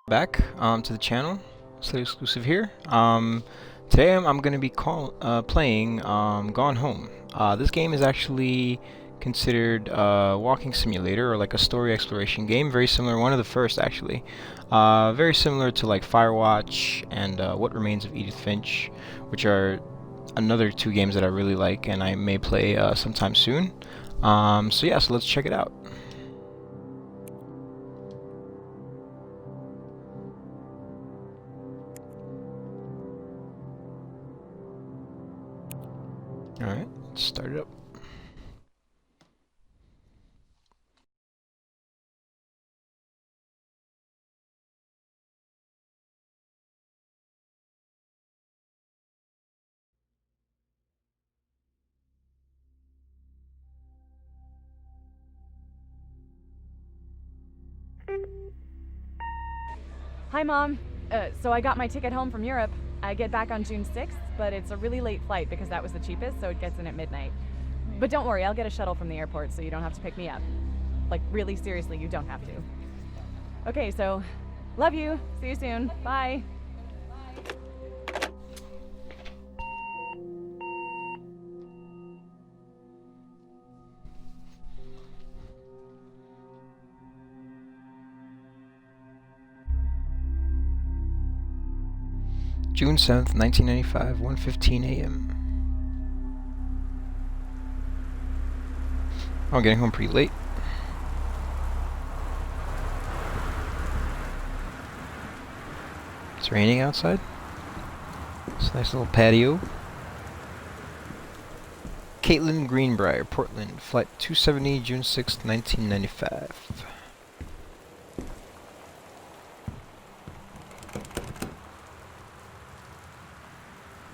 Back to the channel. Slate exclusive here. Today I'm going to be playing Gone Home. This game is actually considered a walking simulator or like a story exploration game. Very similar, one of the first actually. Very similar to like Firewatch and What Remains of Edith Finch, which are another two games that I really like and I may play sometime soon. So yeah, so let's check it out. Alright, let's start it up. Hi, Mom. So I got my ticket home from Europe. I get back on June 6th, but it's a really late flight because that was the cheapest, so it gets in at midnight. But don't worry, I'll get a shuttle from the airport so you don't have to pick me up. Like, really, seriously, you don't have to. Okay, so, love you. See you soon. Bye. June 7th, 1995, 1:15 a.m. Oh, I'm getting home pretty late. It's raining outside. It's a nice little patio. Caitlin Greenbrier, Portland, Flight 270, June 6th, 1995.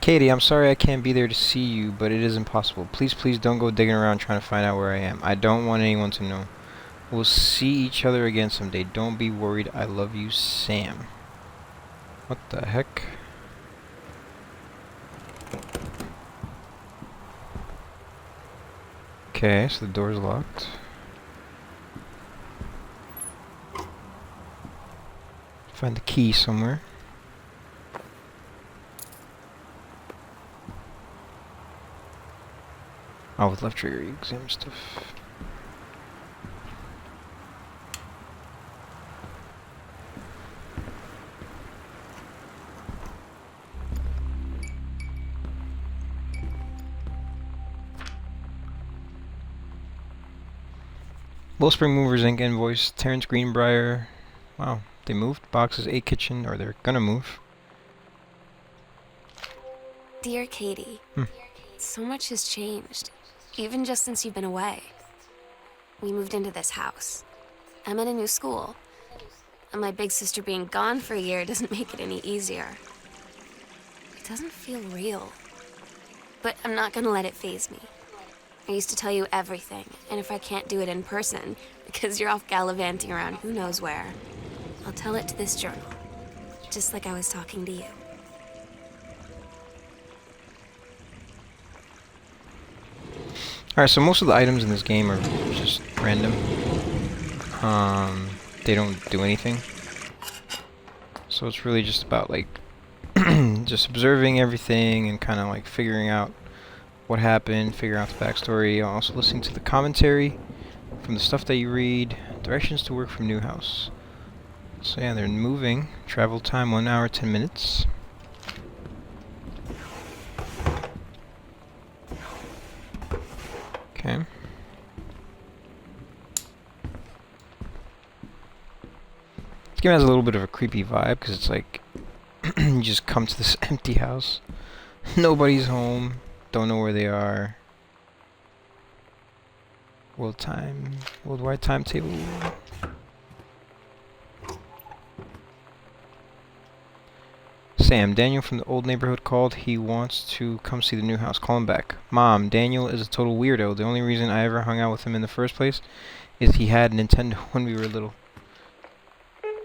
Katie, I'm sorry I can't be there to see you, but it is impossible. Please, please don't go digging around trying to find out where I am. I don't want anyone to know. We'll see each other again someday. Don't be worried. I love you, Sam. What the heck? Okay, so the door's locked. Find the key somewhere. Oh, with left trigger, you examine stuff. Spring Movers Inc. invoice. Terrence Greenbrier. Wow, they moved. Boxes A kitchen, or they're gonna move. Dear Katie, so much has changed, even just since you've been away. We moved into this house. I'm at a new school, and my big sister being gone for a year doesn't make it any easier. It doesn't feel real, but I'm not gonna let it faze me. I used to tell you everything, and if I can't do it in person, because you're off gallivanting around who knows where, I'll tell it to this journal, just like I was talking to you. Alright, so most of the items in this game are just random. They don't do anything. So it's really just about like just observing everything and kind of like figuring out what happened, figuring out the backstory, also listening to the commentary from the stuff that you read, directions to work from new house. So yeah, they're moving. Travel time 1 hour 10 minutes. Okay. This game has a little bit of a creepy vibe because it's like you just come to this empty house. Nobody's home. Don't know where they are. Worldwide timetable. Sam, Daniel from the old neighborhood called. He wants to come see the new house. Call him back. Mom, Daniel is a total weirdo. The only reason I ever hung out with him in the first place is he had a Nintendo when we were little.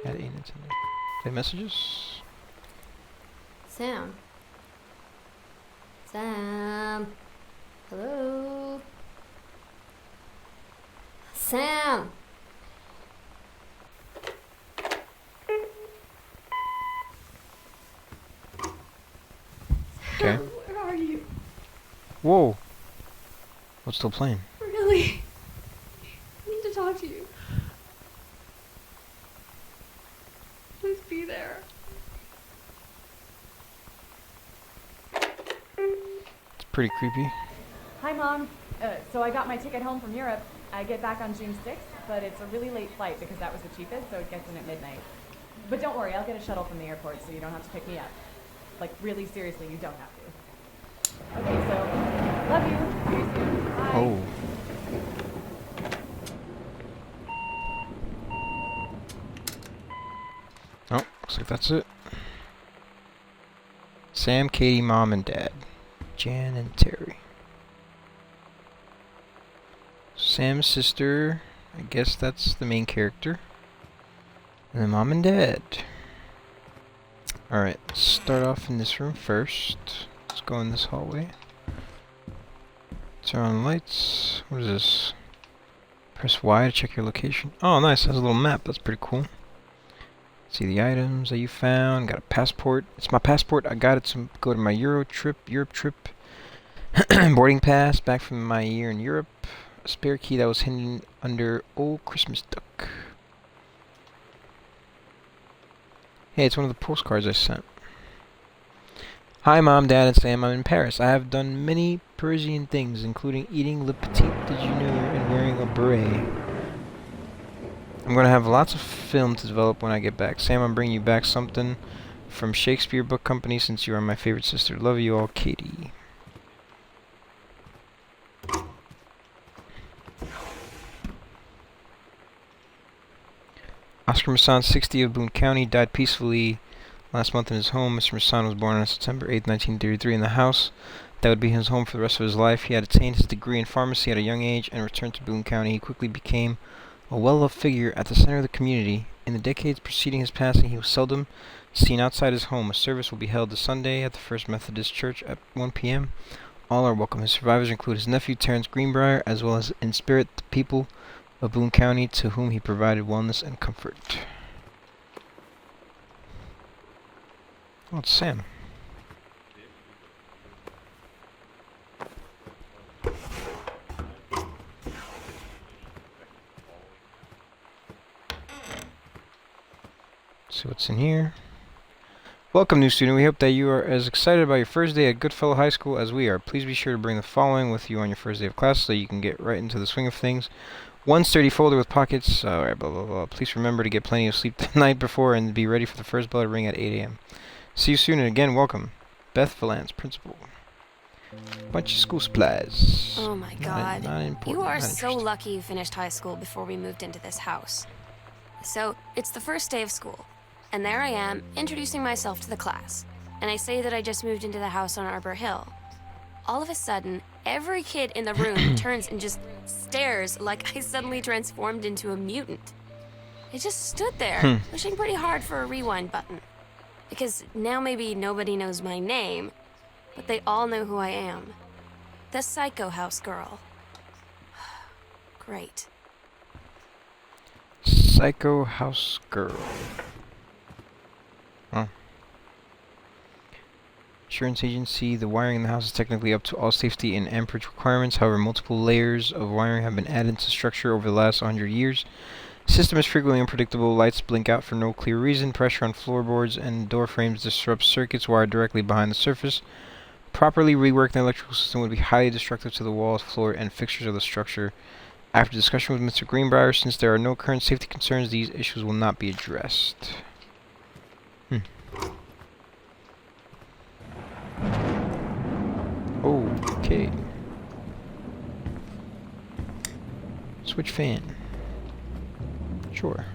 Had a Nintendo. Play messages? Sam? Sam? Hello? Sam? Whoa. What's still playing? Really? I need to talk to you. Please be there. It's pretty creepy. Hi, Mom. So I got my ticket home from Europe. I get back on June 6th, but it's a really late flight because that was the cheapest, so it gets in at midnight. But don't worry, I'll get a shuttle from the airport so you don't have to pick me up. Like, really seriously, you don't have to. Okay, so, love you. See you soon. Bye. Oh. Oh, looks like that's it. Sam, Katie, Mom, and Dad. Jan and Terry. Sam's sister, I guess that's the main character. And then Mom and Dad. Alright, let's start off in this room first. Let's go in this hallway. Turn on the lights. What is this? Press Y to check your location. Oh, nice. It has a little map. That's pretty cool. See the items that you found. Got a passport. It's my passport. I got it to go to my Europe trip. Boarding pass back from my year in Europe. A spare key that was hidden under old Christmas duck. Hey, it's one of the postcards I sent. Hi, Mom, Dad, and Sam. I'm in Paris. I have done many Parisian things, including eating le petit déjeuner and wearing a beret. I'm going to have lots of film to develop when I get back. Sam, I'm bringing you back something from Shakespeare Book Company since you are my favorite sister. Love you all, Katie. Oscar Masson, 60 of Boone County, died peacefully last month in his home. Mr. Masson was born on September 8, 1933 in the house that would be his home for the rest of his life. He had attained his degree in pharmacy at a young age and returned to Boone County. He quickly became a well-loved figure at the center of the community. In the decades preceding his passing, he was seldom seen outside his home. A service will be held this Sunday at the First Methodist Church at 1 p.m. All are welcome. His survivors include his nephew, Terrence Greenbrier, as well as in spirit the people of Boone County, to whom he provided wellness and comfort. Oh, it's Sam. See what's in here. Welcome, new student. We hope that you are as excited about your first day at Goodfellow High School as we are. Please be sure to bring the following with you on your first day of class so you can get right into the swing of things. One sturdy folder with pockets. Alright, blah, blah, blah. Please remember to get plenty of sleep the night before and be ready for the first bell to ring at 8 a.m. See you soon, and again, welcome. Beth Valance, principal. Bunch of school supplies. Oh my God. Not important. You are Not so interesting. lucky you finished high school before we moved into this house. So, it's the first day of school, and there I am, introducing myself to the class. And I say that I just moved into the house on Arbor Hill. All of a sudden, every kid in the room turns and just stares like I suddenly transformed into a mutant. I just stood there, wishing pretty hard for a rewind button. Because now maybe nobody knows my name, but they all know who I am. The Psycho House Girl. Great. Psycho House Girl. Oh. Insurance agency. The wiring in the house is technically up to all safety and amperage requirements. However, multiple layers of wiring have been added to structure over the last 100 years. System is frequently unpredictable. Lights blink out for no clear reason. Pressure on floorboards and door frames disrupts circuits wired directly behind the surface. Properly reworked, the electrical system would be highly destructive to the walls, floor, and fixtures of the structure. After discussion with Mr. Greenbrier, since there are no current safety concerns, these issues will not be addressed. Okay. Switch fan. Sure.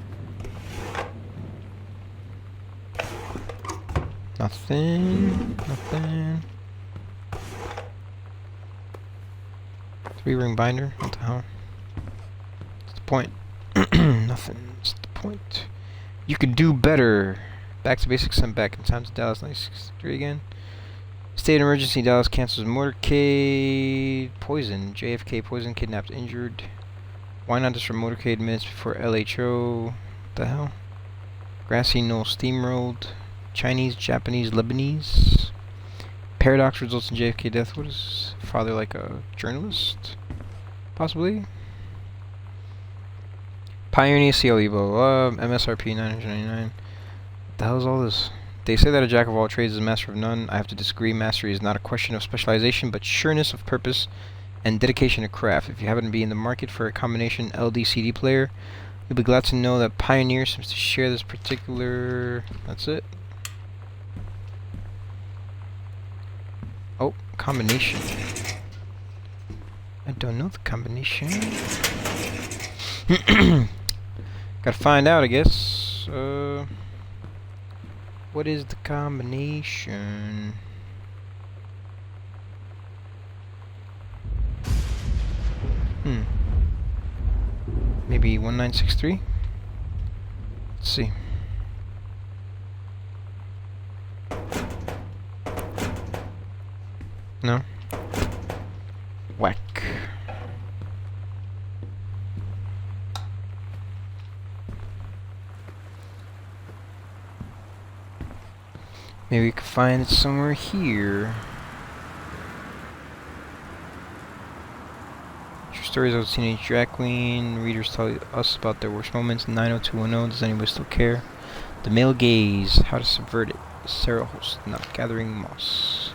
Nothing. 3-ring binder. What the hell? What's the point? Nothing. What's the point? You could do better. Back to basics. Sent back in time to Dallas 1963 again. State of emergency. Dallas cancels motorcade. Poison. JFK poison. Kidnapped. Injured. Why not disrupt motorcade minutes before LHO? What the hell? Grassy knoll steamrolled. Chinese, Japanese, Lebanese. Paradox results in JFK death. What is father like a journalist? Possibly. Pioneer CL Evo. MSRP 999. What the hell is all this? They say that a jack of all trades is a master of none. I have to disagree. Mastery is not a question of specialization, but sureness of purpose and dedication to craft. If you happen to be in the market for a combination LD-CD player, you'll be glad to know that Pioneer seems to share this particular... That's it. Oh, combination. I don't know the combination. Gotta find out, I guess. What is the combination? Maybe 1963? Let's see. No? Whack. Maybe we could find it somewhere here. True stories of a teenage drag queen. Readers tell us about their worst moments. 90210. Does anybody still care? The male gaze. How to subvert it. Sarah Holst. Not gathering moss.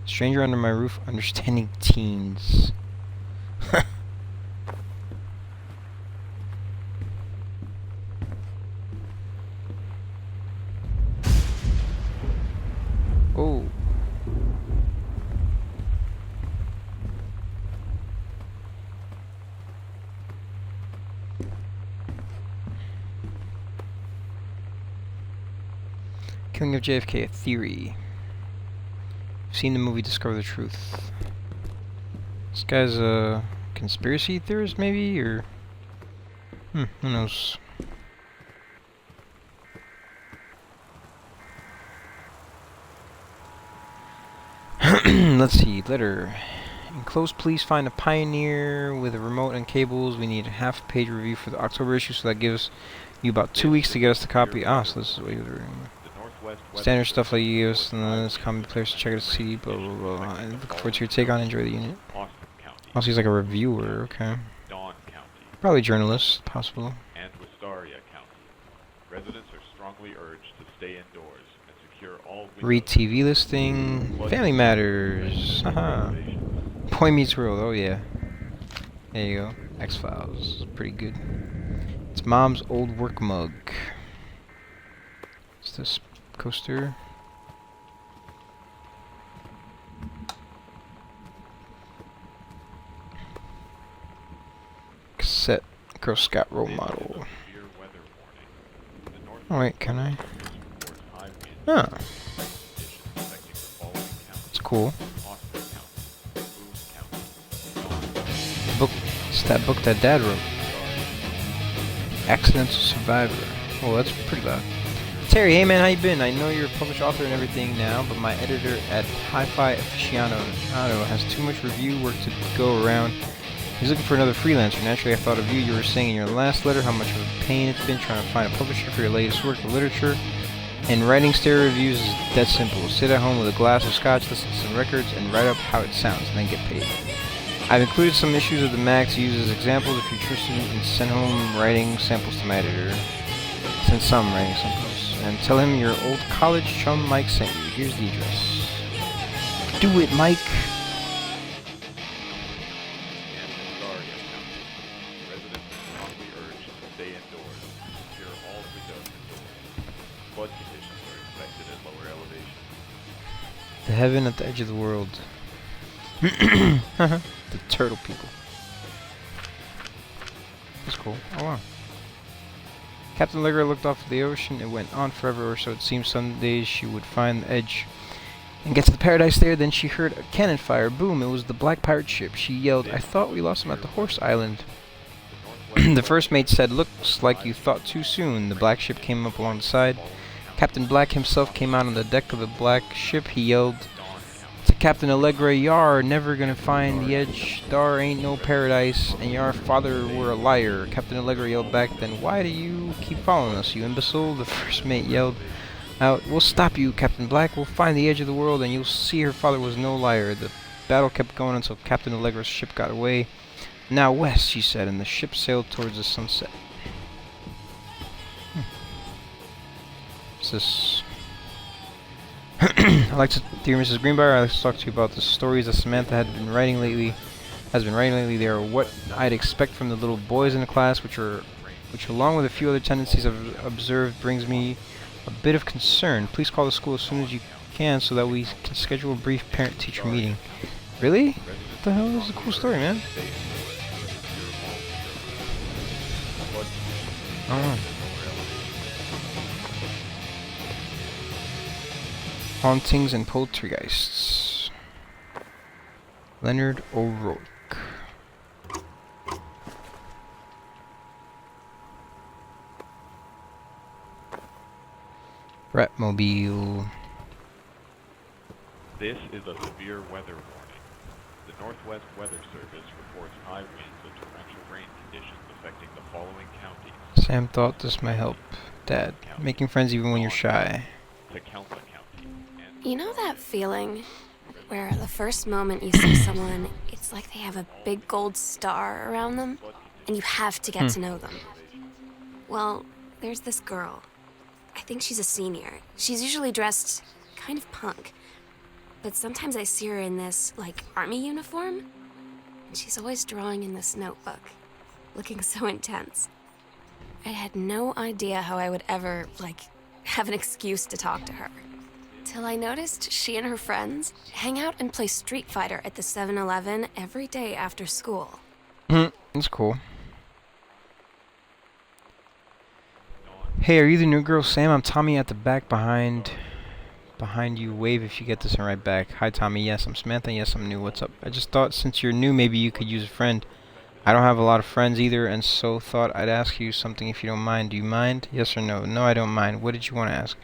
Stranger under my roof. Understanding teens. Oh. Killing of JFK, a theory. I've seen the movie Discover the Truth. This guy's a conspiracy theorist, maybe, or who knows? Let's see, letter. Enclosed, please find a Pioneer with a remote and cables. We need a half-page review for the October issue, so that gives you about 2 weeks to get us the copy. Ah, so this is what you were doing. Standard stuff like you give us, and then it's common players to check out the CD, blah blah blah. I'm looking forward to your take on Enjoy the Unit. Also, he's like a reviewer, okay. Probably journalist, possible. And Wistaria County. Residents are strongly urged to stay indoors and secure all Read TV listing. Family Matters. Haha. Boy Meets World. Oh yeah. There you go. X-Files. Pretty good. It's Mom's old work mug. What's this coaster? Cassette. Girl Scout role model. Oh wait, can I? Ah. That's cool. Book. It's that book that Dad wrote. Accidental Survivor. Oh, that's pretty loud. Terry, hey man, how you been? I know you're a published author and everything now, but my editor at Hi-Fi Aficionado has too much review work to go around. He's looking for another freelancer. Naturally, I thought of you. You were saying in your last letter how much of a pain it's been trying to find a publisher for your latest work of literature. And writing stereo reviews is that simple. Sit at home with a glass of scotch, listen to some records, and write up how it sounds, and then get paid. I've included some issues of the mag to use as examples if you're interested in send home writing samples to my editor. Send some writing samples. And tell him your old college chum Mike sent you. Here's the address. Do it, Mike! The heaven at the edge of the world. The turtle people. That's cool. Oh wow. Captain Ligger looked off at the ocean. It went on forever, or so it seemed. Some days she would find the edge and get to the paradise there. Then she heard a cannon fire. Boom! It was the black pirate ship. She yelled, "I thought we lost him at the Horse Island." The first mate said, "Looks like you thought too soon." The black ship came up alongside. Captain Black himself came out on the deck of the black ship. He yelled, "It's a Captain Allegra, y'all never gonna find the edge. Dar ain't no paradise, and your father were a liar. Captain Allegra yelled back, then why do you keep following us, you imbecile? The first mate yelled out, we'll stop you, Captain Black. We'll find the edge of the world, and you'll see her father was no liar. The battle kept going until Captain Allegra's ship got away. Now west, she said, and the ship sailed towards the sunset. What's this? I'd like to, dear Mrs. Greenbrier, I'd like to talk to you about the stories that Samantha has been writing lately. They are what I'd expect from the little boys in the class, which along with a few other tendencies I've observed, brings me a bit of concern. Please call the school as soon as you can so that we can schedule a brief parent-teacher meeting. Really? What the hell is a cool story, man? I don't know. Hauntings and Poltergeists. Leonard O'Rourke. Ratmobile. This is a severe weather warning. The Northwest Weather Service reports high winds and torrential rain conditions affecting the following counties. Sam thought this might help. Dad, making friends even when you're shy. Tecumseh County. You know that feeling where the first moment you see someone, it's like they have a big gold star around them, and you have to get to know them? Well, there's this girl. I think she's a senior. She's usually dressed kind of punk, but sometimes I see her in this, like, army uniform, and she's always drawing in this notebook, looking so intense. I had no idea how I would ever, like, have an excuse to talk to her. Till I noticed she and her friends hang out and play Street Fighter at the 7-Eleven every day after school. That's cool. Hey, are you the new girl, Sam? I'm Tommy at the back behind you. Wave if you get this and right back. Hi, Tommy. Yes, I'm Samantha. Yes, I'm new. What's up? I just thought since you're new, maybe you could use a friend. I don't have a lot of friends either, and so thought I'd ask you something if you don't mind. Do you mind? Yes or no? No, I don't mind. What did you want to ask?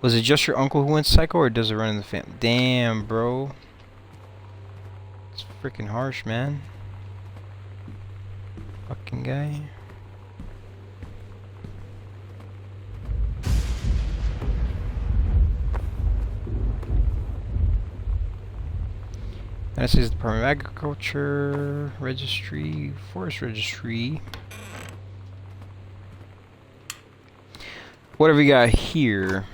Was it just your uncle who went psycho, or does it run in the family? Damn, bro. It's freaking harsh, man. Fucking guy. United States Department of Agriculture, Registry, Forest Registry. What have we got here?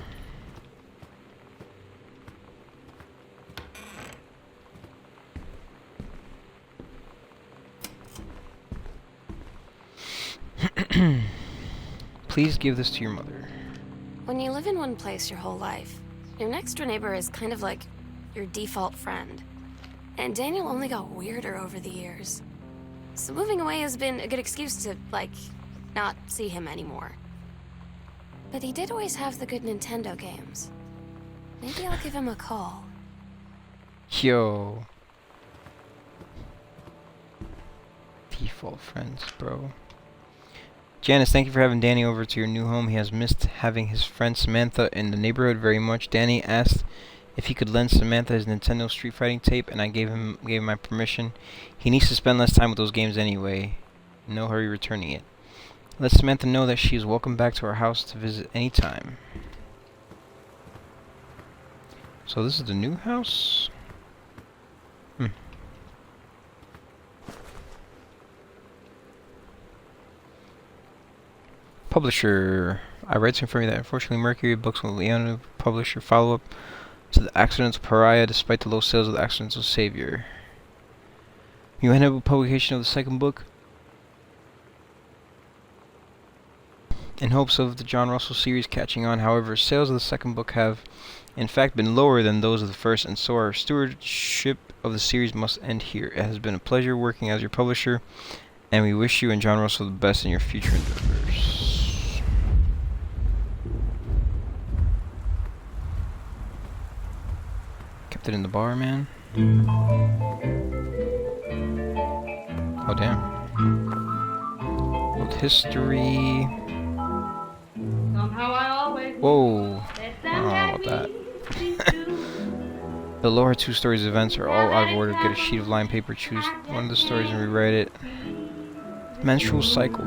Please give this to your mother. When you live in one place your whole life, your next door neighbor is kind of like your default friend. And Daniel only got weirder over the years. So moving away has been a good excuse to, like, not see him anymore. But he did always have the good Nintendo games. Maybe I'll give him a call. Yo. Default friends, bro. Janice, thank you for having Danny over to your new home. He has missed having his friend Samantha in the neighborhood very much. Danny asked if he could lend Samantha his Nintendo Street Fighting tape, and I gave him my permission. He needs to spend less time with those games anyway. No hurry returning it. Let Samantha know that she is welcome back to our house to visit anytime. So this is the new house? Publisher. I read to inform you that unfortunately Mercury Books will be able to publish your follow-up to The Accidental Pariah despite the low sales of The Accidental Savior. You ended up with publication of the second book in hopes of the John Russell series catching on. However, sales of the second book have in fact been lower than those of the first, and so our stewardship of the series must end here. It has been a pleasure working as your publisher, and we wish you and John Russell the best in your future endeavors. Kept it in the bar, man. Oh, damn. Old history. Whoa. I don't know about that. The lower 2 stories of events are all out of order. Get a sheet of lined paper, choose one of the stories and rewrite it. Menstrual cycle.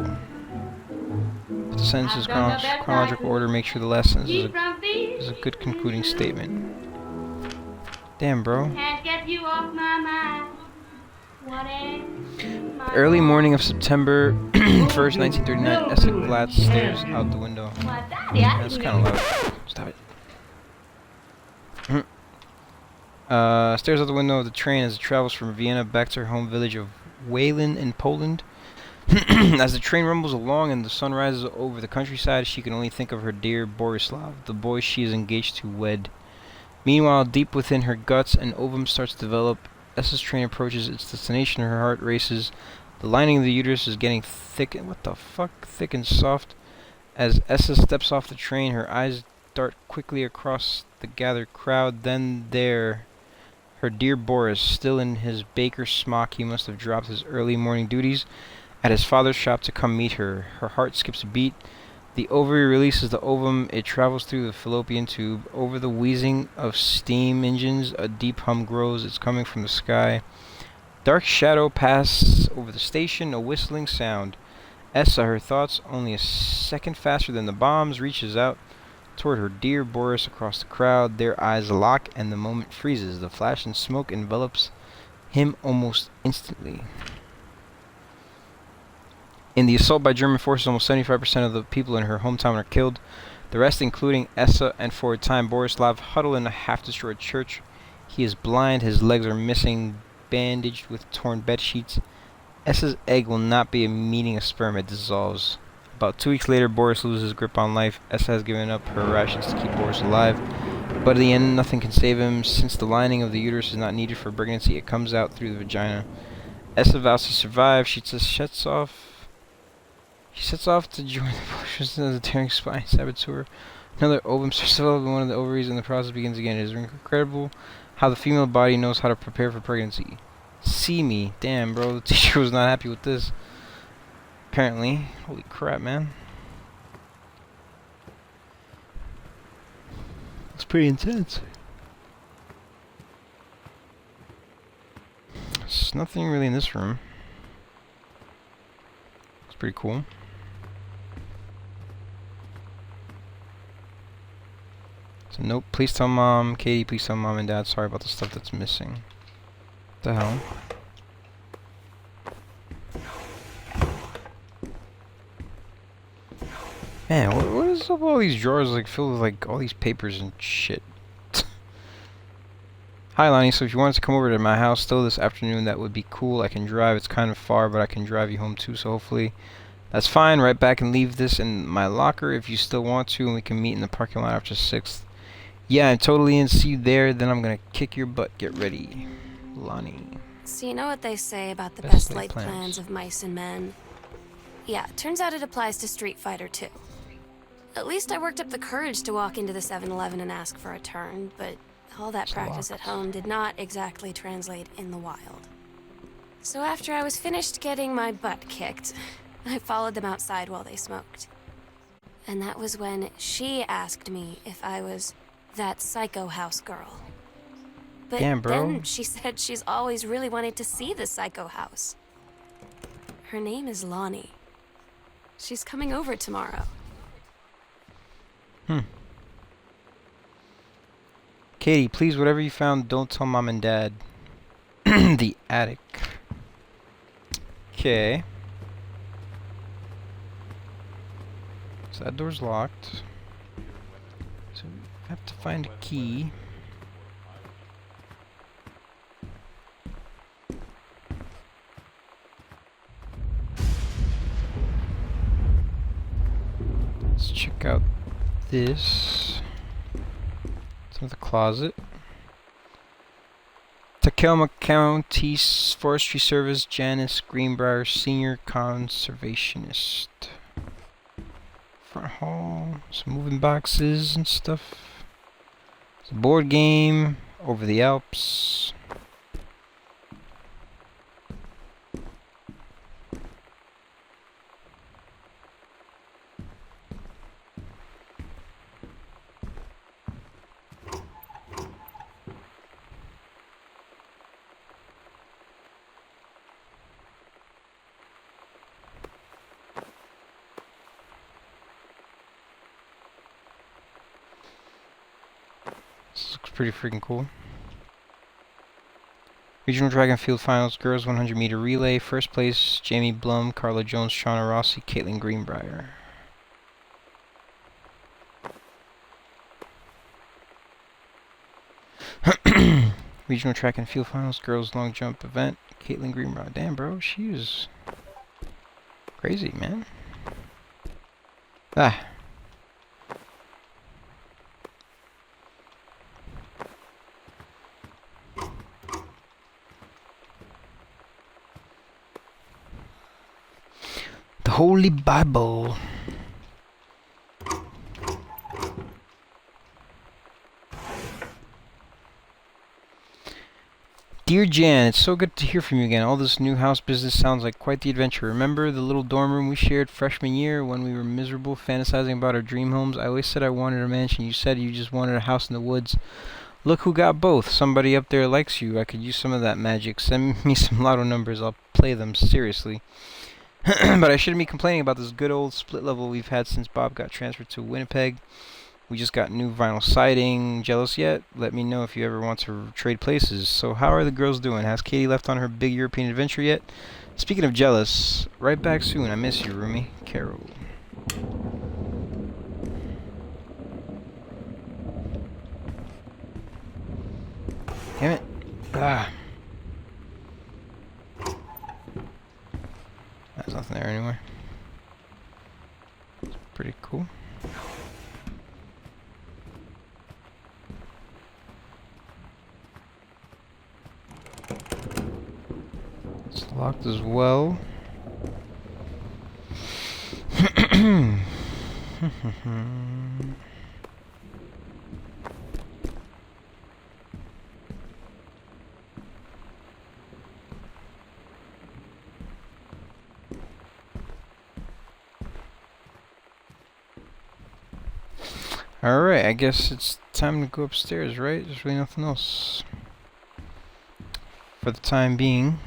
Put the sentences in chronological order. Make sure the last sentence is a good concluding statement. Damn, bro. Early morning of September 1st, 1939, Essa Glatz stares out the window. That's kind of loud. Stop it. Stares out the window of the train as it travels from Vienna back to her home village of Wayland in Poland. As the train rumbles along and the sun rises over the countryside, she can only think of her dear Borislav, the boy she is engaged to wed. Meanwhile, deep within her guts, an ovum starts to develop. Essa's train approaches its destination, her heart races. The lining of the uterus is getting thick and thick and soft. As Essa steps off the train, her eyes dart quickly across the gathered crowd. Then there, her dear Boris, still in his baker's smock. He must have dropped his early morning duties at his father's shop to come meet her. Her heart skips a beat. The ovary releases the ovum. It travels through the fallopian tube. Over the wheezing of steam engines, a deep hum grows. It's coming from the sky. Dark shadow passes over the station, a whistling sound. Essa, her thoughts only a second faster than the bombs, reaches out toward her dear Boris across the crowd. Their eyes lock and the moment freezes. The flash and smoke envelops him almost instantly. In the assault by German forces, almost 75% of the people in her hometown are killed. The rest, including Essa and for a time Borislav, huddle in a half-destroyed church. He is blind, his legs are missing, bandaged with torn bed sheets. Essa's egg will not be a meaningless sperm, it dissolves. About 2 weeks later, Boris loses his grip on life. Essa has given up her rations to keep Boris alive. But in the end, nothing can save him. Since the lining of the uterus is not needed for pregnancy, it comes out through the vagina. Essa vows to survive. She sets off to join the forces of the tearing spine saboteur. Another ovum starts developing one of the ovaries and the process begins again. It is incredible how the female body knows how to prepare for pregnancy. See me. Damn, bro. The teacher was not happy with this. Apparently. Holy crap, man. It's pretty intense. There's nothing really in this room. It's pretty cool. So nope, please tell mom, Katie, please tell mom and dad, sorry about the stuff that's missing. What the hell? Man, what is up with all these drawers like filled with like all these papers and shit? Hi Lonnie, so if you wanted to come over to my house still this afternoon, that would be cool. I can drive, it's kind of far, but I can drive you home too, so hopefully that's fine. Right back and leave this in my locker if you still want to, and we can meet in the parking lot after 6th. Yeah, I'm totally in. See you there, then I'm gonna kick your butt. Get ready. Lonnie. So you know what they say about the best laid plans of mice and men? Yeah, turns out it applies to Street Fighter too. At least I worked up the courage to walk into the 7-Eleven and ask for a turn, but all that practice at home did not exactly translate in the wild. So after I was finished getting my butt kicked, I followed them outside while they smoked. And that was when she asked me if I was that psycho house girl. But damn, bro. Then she said she's always really wanted to see the psycho house. Her name is Lonnie. She's coming over tomorrow. Katie, please, whatever you found, don't tell mom and dad. The attic. Okay. So that door's locked. So we have to find a key. Let's check out this. It's in the closet. Tacoma County Forestry Service, Janice Greenbrier, Senior Conservationist. Front hall, some moving boxes and stuff. It's a board game, Over the Alps. This looks pretty freaking cool. Regional track and field finals, girls 100-meter relay. First place, Jamie Blum, Carla Jones, Shauna Rossi, Caitlin Greenbrier. Regional track and field finals, girls long jump event, Caitlin Greenbrier. Damn, bro, she was crazy, man. Ah. The Holy Bible. Dear Jan, it's so good to hear from you again. All this new house business sounds like quite the adventure. Remember the little dorm room we shared freshman year when we were miserable, fantasizing about our dream homes? I always said I wanted a mansion. You said you just wanted a house in the woods. Look who got both. Somebody up there likes you. I could use some of that magic. Send me some lotto numbers. I'll play them, seriously. But I shouldn't be complaining about this good old split level we've had since Bob got transferred to Winnipeg. We just got new vinyl siding. Jealous yet? Let me know if you ever want to trade places. So how are the girls doing? Has Katie left on her big European adventure yet? Speaking of jealous, right back soon. I miss you, roomie. Carol. Damn it. Ah. There's nothing there anywhere. It's pretty cool. It's locked as well. Alright, I guess it's time to go upstairs, right? There's really nothing else for the time being.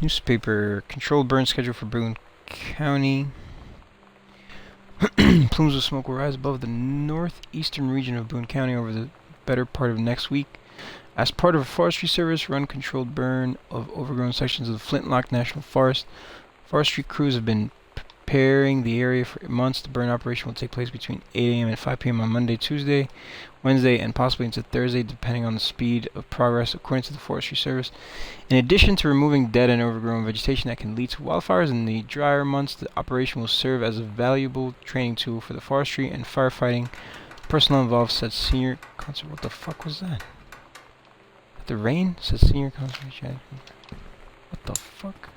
Newspaper. Controlled burn schedule for Boone County. Plumes of smoke will rise above the northeastern region of Boone County over the better part of next week. As part of a forestry service run controlled burn of overgrown sections of the Flintlock National Forest, forestry crews have been preparing the area for months. The burn operation will take place between 8 a.m. and 5 p.m. on Monday, Tuesday, Wednesday, and possibly into Thursday, depending on the speed of progress, according to the Forestry Service. In addition to removing dead and overgrown vegetation that can lead to wildfires in the drier months, the operation will serve as a valuable training tool for the forestry and firefighting personnel involved, said senior conservation. What the fuck was that? The rain? Said senior conservation. What the fuck?